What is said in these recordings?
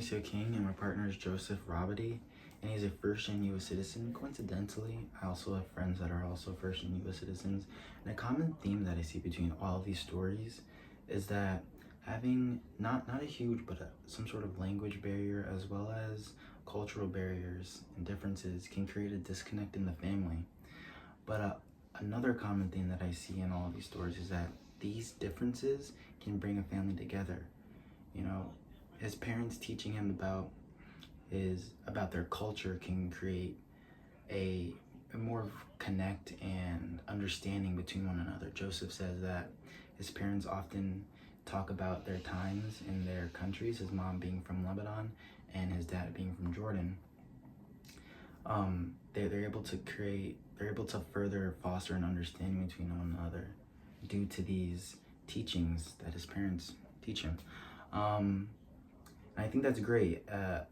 Mauricio King, and my partner is Joseph Robity, and he's a first-gen U.S. citizen. Coincidentally, I also have friends that are also first-gen U.S. citizens, and a common theme that I see between all of these stories is that having not a huge, but some sort of language barrier as well as cultural barriers and differences can create a disconnect in the family. But another common theme that I see in all of these stories is that these differences can bring a family together. You know, his parents teaching him about their culture can create a more connect and understanding between one another. Joseph says that his parents often talk about their times in their countries, his mom being from Lebanon and his dad being from Jordan. They're able to further foster an understanding between one another due to these teachings that his parents teach him. I think that's great. A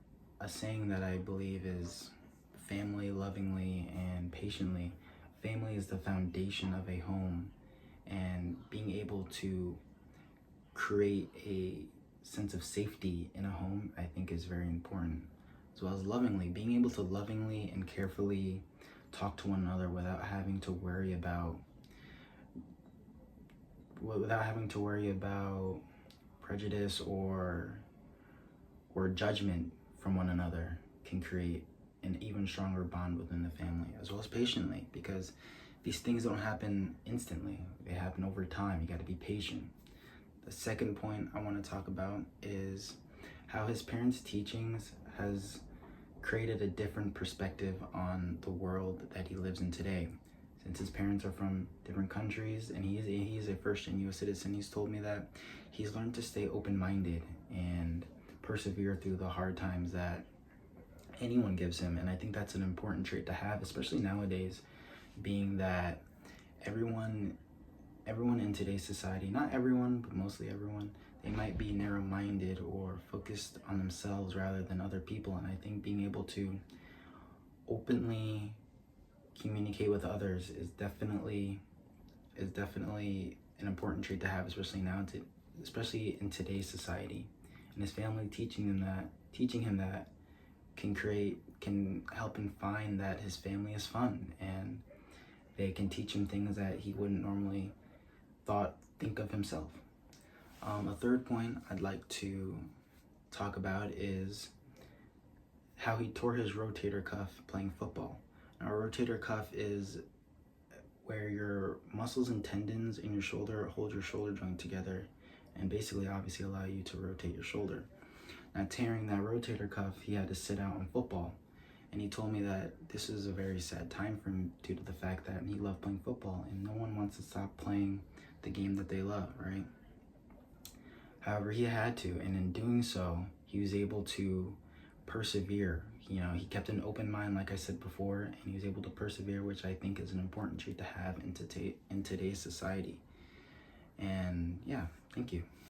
saying that I believe is family lovingly and patiently. Family is the foundation of a home, and being able to create a sense of safety in a home, I think, is very important. As well as lovingly, being able to lovingly and carefully talk to one another without having to worry about prejudice or judgment from one another can create an even stronger bond within the family, as well as patiently, because these things don't happen instantly. They happen over time. You got to be patient. The second point I want to talk about is how his parents' teachings has created a different perspective on the world that he lives in today. Since his parents are from different countries and he is a first-gen U.S. citizen, he's told me that he's learned to stay open-minded and persevere through the hard times that anyone gives him. And I think that's an important trait to have, especially nowadays, being that everyone in today's society, not everyone, but mostly everyone, they might be narrow-minded or focused on themselves rather than other people. And I think being able to openly communicate with others is definitely an important trait to have, especially in today's society. And his family teaching him that can help him find that his family is fun, and they can teach him things that he wouldn't normally think of himself. A third point I'd like to talk about is how he tore his rotator cuff playing football. Now, a rotator cuff is where your muscles and tendons in your shoulder hold your shoulder joint together and basically obviously allow you to rotate your shoulder. Now, tearing that rotator cuff, he had to sit out on football. And he told me that this is a very sad time for him due to the fact that he loved playing football and no one wants to stop playing the game that they love, right? However, he had to, and in doing so, he was able to persevere. You know, he kept an open mind, like I said before, and he was able to persevere, which I think is an important trait to have in today's society. And yeah, thank you.